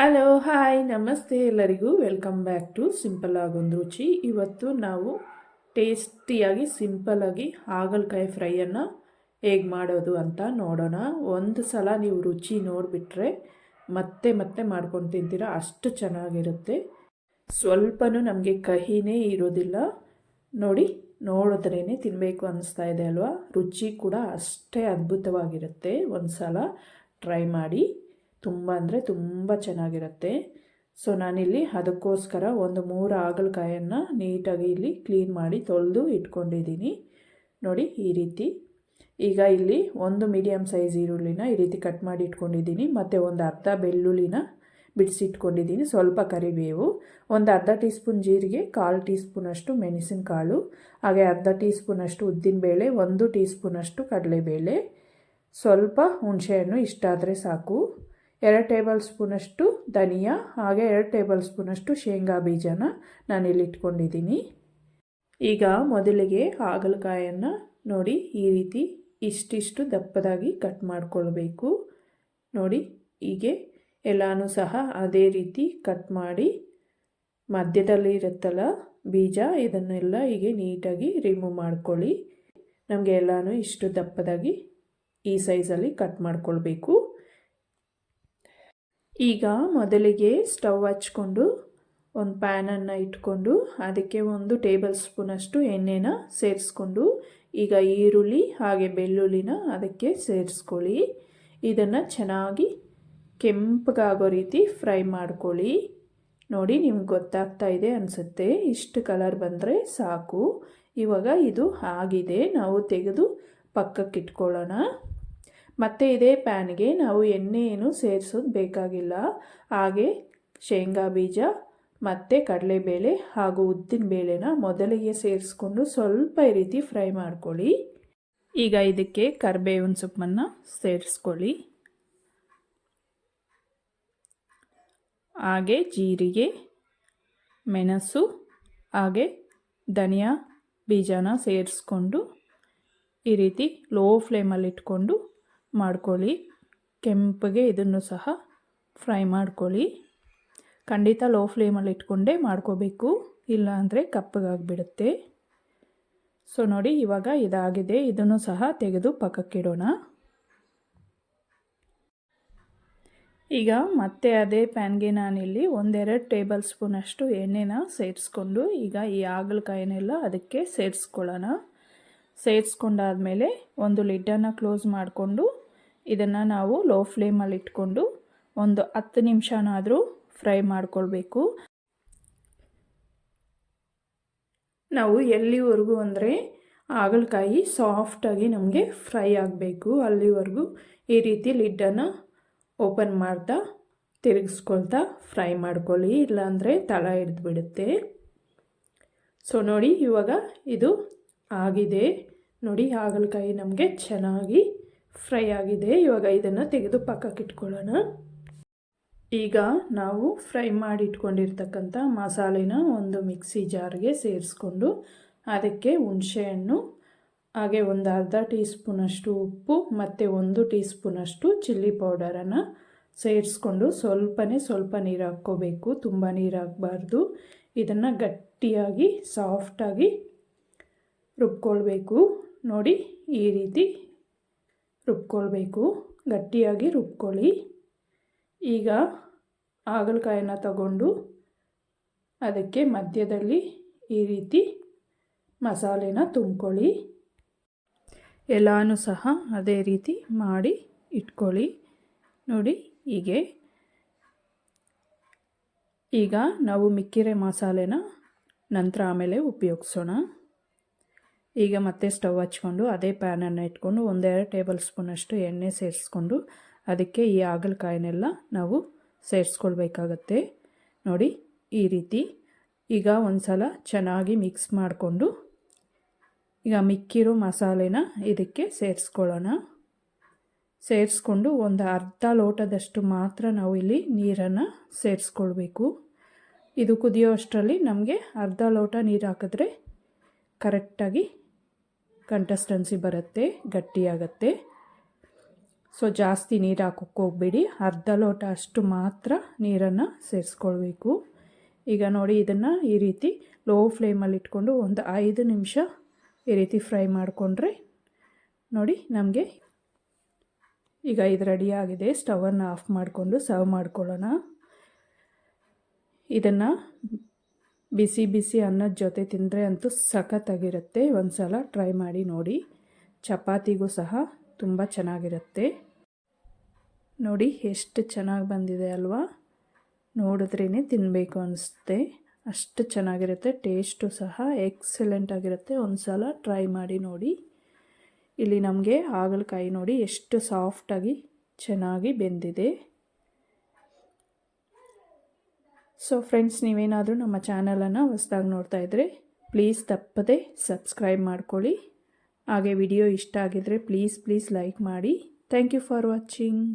Hello hi ನಮಸ್ತೆ ಎಲ್ಲರಿಗೂ welcome back to simple ಆಗೊಂದು ರುಚಿ. ಇವತ್ತು ನಾವು ಟೇಸ್ಟಿಯಾಗಿ ಸಿಂಪಲ್ಲಾಗಿ ಹಾಗಲಕಾಯಿ ಫ್ರೈಯನ್ನು ಹೇಗೆ ಮಾಡೋದು ಅಂತ ನೋಡೋಣ. ಒಂದು ಸಲ ನೀವು ರುಚಿ ನೋಡಿಬಿಟ್ರೆ ಮತ್ತೆ ಮತ್ತೆ ಮಾಡ್ಕೊಂಡು ತಿಂತೀರ, ಅಷ್ಟು ಚೆನ್ನಾಗಿರುತ್ತೆ. ಸ್ವಲ್ಪನೂ ನಮಗೆ ಕಹಿನೇ ಇರೋದಿಲ್ಲ. ನೋಡಿ, ನೋಡಿದ್ರೇ ತಿನ್ನಬೇಕು ಅನ್ನಿಸ್ತಾ ಇದೆ ಅಲ್ವಾ. ರುಚಿ ಕೂಡ ಅಷ್ಟೇ ಅದ್ಭುತವಾಗಿರುತ್ತೆ. ಒಂದು ಸಲ ಟ್ರೈ ಮಾಡಿ, ತುಂಬ ಅಂದರೆ ತುಂಬ ಚೆನ್ನಾಗಿರುತ್ತೆ. ಸೊ ನಾನಿಲ್ಲಿ ಅದಕ್ಕೋಸ್ಕರ ಒಂದು 3 ಹಾಗಲಕಾಯನ್ನು ನೀಟಾಗಿ ಇಲ್ಲಿ ಕ್ಲೀನ್ ಮಾಡಿ ತೊಳೆದು ಇಟ್ಕೊಂಡಿದ್ದೀನಿ. ನೋಡಿ ಈ ರೀತಿ. ಈಗ ಇಲ್ಲಿ ಒಂದು ಮೀಡಿಯಮ್ ಸೈಜ್ ಈರುಳ್ಳಿನ ಈ ರೀತಿ ಕಟ್ ಮಾಡಿ ಇಟ್ಕೊಂಡಿದ್ದೀನಿ. ಮತ್ತು ಒಂದು ಅರ್ಧ ಬೆಳ್ಳುಳ್ಳಿನ ಬಿಡಿಸಿಟ್ಕೊಂಡಿದ್ದೀನಿ. ಸ್ವಲ್ಪ ಕರಿಬೇವು, ಒಂದು ಅರ್ಧ ಟೀ ಸ್ಪೂನ್ ಜೀರಿಗೆ, 1/4 ಟೀ ಸ್ಪೂನಷ್ಟು ಮೆಣಸಿನಕಾಳು, ಹಾಗೆ ಅರ್ಧ ಟೀ ಸ್ಪೂನಷ್ಟು ಉದ್ದಿನಬೇಳೆ, 1 ಟೀ ಸ್ಪೂನಷ್ಟು ಕಡಲೆಬೇಳೆ, ಸ್ವಲ್ಪ ಹುಣಸೆಹಣ್ಣು, ಇಷ್ಟಾದರೆ ಸಾಕು. 2 ಟೇಬಲ್ ಸ್ಪೂನಷ್ಟು ಧನಿಯಾ, ಹಾಗೆ 2 ಟೇಬಲ್ ಸ್ಪೂನಷ್ಟು ಶೇಂಗಾ ಬೀಜನ ನಾನಿಲ್ಲಿ ಇಟ್ಕೊಂಡಿದ್ದೀನಿ. ಈಗ ಮೊದಲಿಗೆ ಹಾಗಲಕಾಯನ್ನು ನೋಡಿ ಈ ರೀತಿ ಇಷ್ಟಿಷ್ಟು ದಪ್ಪದಾಗಿ ಕಟ್ ಮಾಡಿಕೊಳ್ಬೇಕು. ನೋಡಿ ಹೀಗೆ ಎಲ್ಲನೂ ಸಹ ಅದೇ ರೀತಿ ಕಟ್ ಮಾಡಿ, ಮಧ್ಯದಲ್ಲಿ ಇರುತ್ತಲ್ಲ ಬೀಜ, ಇದನ್ನೆಲ್ಲ ಹೀಗೆ ನೀಟಾಗಿ ರಿಮೂವ್ ಮಾಡ್ಕೊಳ್ಳಿ. ನಮಗೆ ಎಲ್ಲನೂ ಇಷ್ಟು ದಪ್ಪದಾಗಿ ಈ ಸೈಜಲ್ಲಿ ಕಟ್ ಮಾಡಿಕೊಳ್ಬೇಕು. ಈಗ ಮೊದಲಿಗೆ ಸ್ಟವ್ ಹಚ್ಕೊಂಡು ಒಂದು ಪ್ಯಾನನ್ನು ಇಟ್ಕೊಂಡು ಅದಕ್ಕೆ 1 ಟೇಬಲ್ ಸ್ಪೂನಷ್ಟು ಎಣ್ಣೆನ ಸೇರಿಸ್ಕೊಂಡು, ಈಗ ಈರುಳ್ಳಿ ಹಾಗೆ ಬೆಳ್ಳುಳ್ಳಿನ ಅದಕ್ಕೆ ಸೇರಿಸ್ಕೊಳ್ಳಿ. ಇದನ್ನು ಚೆನ್ನಾಗಿ ಕೆಂಪಗಾಗೋ ರೀತಿ ಫ್ರೈ ಮಾಡ್ಕೊಳ್ಳಿ. ನೋಡಿ, ನಿಮ್ಗೆ ಗೊತ್ತಾಗ್ತಾ ಇದೆ ಅನಿಸುತ್ತೆ. ಇಷ್ಟು ಕಲರ್ ಬಂದರೆ ಸಾಕು. ಇವಾಗ ಇದು ಆಗಿದೆ, ನಾವು ತೆಗೆದು ಪಕ್ಕಕ್ಕೆ ಇಟ್ಕೊಳ್ಳೋಣ. ಮತ್ತು ಇದೇ ಪ್ಯಾನ್ಗೆ ನಾವು ಎಣ್ಣೆ ಏನು ಸೇರಿಸೋದು ಬೇಕಾಗಿಲ್ಲ. ಹಾಗೆ ಶೇಂಗಾ ಬೀಜ ಮತ್ತು ಕಡಲೆಬೇಳೆ ಹಾಗೂ ಉದ್ದಿನಬೇಳೆನ ಮೊದಲಿಗೆ ಸೇರಿಸ್ಕೊಂಡು ಸ್ವಲ್ಪ ಈ ರೀತಿ ಫ್ರೈ ಮಾಡ್ಕೊಳ್ಳಿ. ಈಗ ಇದಕ್ಕೆ ಕರಿಬೇವಿನ ಸೊಪ್ಪನ್ನು ಸೇರಿಸ್ಕೊಳ್ಳಿ. ಹಾಗೆ ಜೀರಿಗೆ, ಮೆಣಸು ಹಾಗೆ ಧನಿಯಾ ಬೀಜನ ಸೇರಿಸ್ಕೊಂಡು ಈ ರೀತಿ ಲೋ ಫ್ಲೇಮಲ್ಲಿ ಇಟ್ಕೊಂಡು ಮಾಡ್ಕೊಳ್ಳಿ. ಕೆಂಪಗೆ ಇದನ್ನು ಸಹ ಫ್ರೈ ಮಾಡ್ಕೊಳ್ಳಿ. ಖಂಡಿತ ಲೋ ಫ್ಲೇಮಲ್ಲಿ ಇಟ್ಕೊಂಡೇ ಮಾಡ್ಕೋಬೇಕು, ಇಲ್ಲ ಅಂದರೆ ಕಪ್ಪಗಾಗಿಬಿಡುತ್ತೆ. ಸೊ ನೋಡಿ, ಇವಾಗ ಇದಾಗಿದೆ. ಇದನ್ನು ಸಹ ತೆಗೆದು ಪಕ್ಕಕ್ಕಿಡೋಣ. ಈಗ ಮತ್ತೆ ಅದೇ ಪ್ಯಾನ್ಗೆ ನಾನಿಲ್ಲಿ 1-2 ಟೇಬಲ್ ಸ್ಪೂನಷ್ಟು ಎಣ್ಣೆನ ಸೇರಿಸ್ಕೊಂಡು, ಈಗ ಈ ಹಾಗಲಕಾಯಿನೆಲ್ಲ ಅದಕ್ಕೆ ಸೇರಿಸ್ಕೊಳ್ಳೋಣ. ಸೇರಿಸ್ಕೊಂಡಾದಮೇಲೆ ಒಂದು ಲಿಡ್ಡನ್ನು ಕ್ಲೋಸ್ ಮಾಡಿಕೊಂಡು ಇದನ್ನು ನಾವು ಲೋ ಫ್ಲೇಮಲ್ಲಿ ಇಟ್ಕೊಂಡು ಒಂದು 10 ನಿಮಿಷನಾದರೂ ಫ್ರೈ ಮಾಡ್ಕೊಳ್ಬೇಕು. ನಾವು ಎಲ್ಲಿವರೆಗೂ ಅಂದರೆ ಹಾಗಲಕಾಯಿ ಸಾಫ್ಟಾಗಿ ನಮಗೆ ಫ್ರೈ ಆಗಬೇಕು, ಅಲ್ಲಿವರೆಗೂ ಈ ರೀತಿ ಲಿಡ್ಡನ್ನು ಓಪನ್ ಮಾಡ್ತಾ ತಿರುಗಿಸ್ಕೊಳ್ತಾ ಫ್ರೈ ಮಾಡ್ಕೊಳ್ಳಿ, ಇಲ್ಲಾಂದರೆ ತಳ ಹಿಡಿದ್ಬಿಡುತ್ತೆ. ಸೊ ನೋಡಿ, ಇವಾಗ ಇದು ಆಗಿದೆ. ನೋಡಿ, ಹಾಗಲಕಾಯಿ ನಮಗೆ ಚೆನ್ನಾಗಿ ಫ್ರೈ ಆಗಿದೆ. ಇವಾಗ ಇದನ್ನು ತೆಗೆದು ಪಕ್ಕಕ್ಕೆ ಇಟ್ಕೊಳ್ಳೋಣ. ಈಗ ನಾವು ಫ್ರೈ ಮಾಡಿ ಇಟ್ಕೊಂಡಿರ್ತಕ್ಕಂಥ ಮಸಾಲೆನ ಒಂದು ಮಿಕ್ಸಿ ಜಾರ್ಗೆ ಸೇರಿಸ್ಕೊಂಡು ಅದಕ್ಕೆ ಹುಣಸೆಹಣ್ಣು ಹಾಗೆ ಒಂದು ಅರ್ಧ ಟೀ ಸ್ಪೂನಷ್ಟು ಉಪ್ಪು ಮತ್ತು 1 ಟೀ ಸ್ಪೂನಷ್ಟು ಚಿಲ್ಲಿ ಪೌಡರನ್ನು ಸೇರಿಸ್ಕೊಂಡು ಸ್ವಲ್ಪ ನೀರು ಹಾಕ್ಕೋಬೇಕು, ತುಂಬ ನೀರು ಹಾಕಬಾರ್ದು. ಇದನ್ನು ಗಟ್ಟಿಯಾಗಿ ಸಾಫ್ಟಾಗಿ ರುಬ್ಕೊಳ್ಬೇಕು. ನೋಡಿ ಈ ರೀತಿ ರುಬ್ಕೊಳ್ಬೇಕು, ಗಟ್ಟಿಯಾಗಿ ರುಬ್ಕೊಳ್ಳಿ. ಈಗ ಹಾಗಲಕಾಯಿನ ತಗೊಂಡು ಅದಕ್ಕೆ ಮಧ್ಯದಲ್ಲಿ ಈ ರೀತಿ ಮಸಾಲೆನ ತುಂಬ್ಕೊಳ್ಳಿ. ಎಲ್ಲನೂ ಸಹ ಅದೇ ರೀತಿ ಮಾಡಿ ಇಟ್ಕೊಳ್ಳಿ. ನೋಡಿ ಹೀಗೆ. ಈಗ ನಾವು ಮಿಕ್ಕಿರೋ ಮಸಾಲೆನ ನಂತರ ಆಮೇಲೆ ಉಪಯೋಗಿಸೋಣ. ಈಗ ಮತ್ತೆ ಸ್ಟವ್ ಹಚ್ಕೊಂಡು ಅದೇ ಪ್ಯಾನನ್ನು ಇಟ್ಕೊಂಡು 1-2 ಟೇಬಲ್ ಸ್ಪೂನಷ್ಟು ಎಣ್ಣೆ ಸೇರಿಸ್ಕೊಂಡು ಅದಕ್ಕೆ ಈ ಹಾಗಲಕಾಯಿನೆಲ್ಲ ನಾವು ಸೇರಿಸ್ಕೊಳ್ಬೇಕಾಗತ್ತೆ. ನೋಡಿ ಈ ರೀತಿ. ಈಗ ಒಂದು ಸಲ ಚೆನ್ನಾಗಿ ಮಿಕ್ಸ್ ಮಾಡಿಕೊಂಡು ಈಗ ಮಿಕ್ಕಿರೋ ಮಸಾಲೆನ ಇದಕ್ಕೆ ಸೇರಿಸ್ಕೊಳ್ಳೋಣ. ಸೇರಿಸ್ಕೊಂಡು ಒಂದು ಅರ್ಧ ಲೋಟದಷ್ಟು ಮಾತ್ರ ನಾವು ಇಲ್ಲಿ ನೀರನ್ನು ಸೇರಿಸ್ಕೊಳ್ಬೇಕು. ಇದು ಕುದಿಯೋ ಅಷ್ಟರಲ್ಲಿ ನಮಗೆ ಅರ್ಧ ಲೋಟ ನೀರು ಹಾಕಿದ್ರೆ ಕರೆಕ್ಟಾಗಿ ಕನ್ಸಿಸ್ಟೆನ್ಸಿ ಬರುತ್ತೆ, ಗಟ್ಟಿಯಾಗತ್ತೆ. ಸೊ ಜಾಸ್ತಿ ನೀರು ಹಾಕೋಕ್ಕೆ ಹೋಗ್ಬೇಡಿ, ಅರ್ಧ ಲೋಟ ಅಷ್ಟು ಮಾತ್ರ ನೀರನ್ನು ಸೇರಿಸ್ಕೊಳ್ಬೇಕು. ಈಗ ನೋಡಿ, ಇದನ್ನು ಈ ರೀತಿ ಲೋ ಫ್ಲೇಮಲ್ಲಿ ಇಟ್ಕೊಂಡು ಒಂದು 5 ನಿಮಿಷ ಈ ರೀತಿ ಫ್ರೈ ಮಾಡಿಕೊಂಡ್ರೆ ನೋಡಿ ನಮಗೆ ಈಗ ಇದು ರೆಡಿಯಾಗಿದೆ. ಸ್ಟವನ್ನು ಆಫ್ ಮಾಡಿಕೊಂಡು ಸರ್ವ್ ಮಾಡ್ಕೊಳ್ಳೋಣ. ಇದನ್ನು ಬಿಸಿ ಬಿಸಿ ಅನ್ನದ ಜೊತೆ ತಿಂದರೆ ಅಂತೂ ಸಖತ್ತಾಗಿರುತ್ತೆ. ಒಂದು ಸಲ ಟ್ರೈ ಮಾಡಿ ನೋಡಿ. ಚಪಾತಿಗೂ ಸಹ ತುಂಬ ಚೆನ್ನಾಗಿರುತ್ತೆ. ನೋಡಿ ಎಷ್ಟು ಚೆನ್ನಾಗಿ ಬಂದಿದೆ ಅಲ್ವಾ? ನೋಡಿದ್ರೇ ತಿನ್ನಬೇಕು ಅನಿಸುತ್ತೆ, ಅಷ್ಟು ಚೆನ್ನಾಗಿರುತ್ತೆ. ಟೇಸ್ಟು ಸಹ ಎಕ್ಸಲೆಂಟ್ ಆಗಿರುತ್ತೆ. ಒಂದು ಸಲ ಟ್ರೈ ಮಾಡಿ ನೋಡಿ. ಇಲ್ಲಿ ನಮಗೆ ಹಾಗಲಕಾಯಿ ನೋಡಿ ಎಷ್ಟು ಸಾಫ್ಟಾಗಿ ಚೆನ್ನಾಗಿ ಬೆಂದಿದೆ. ಸೊ ಫ್ರೆಂಡ್ಸ್, ನೀವೇನಾದರೂ ನಮ್ಮ ಚಾನಲನ್ನು ಹೊಸದಾಗಿ ನೋಡ್ತಾ ಇದ್ದರೆ ಪ್ಲೀಸ್ ತಪ್ಪದೆ ಸಬ್ಸ್ಕ್ರೈಬ್ ಮಾಡ್ಕೊಳ್ಳಿ. ಹಾಗೆ ವಿಡಿಯೋ ಇಷ್ಟ ಆಗಿದ್ದರೆ ಪ್ಲೀಸ್ ಲೈಕ್ ಮಾಡಿ. Thank you for watching.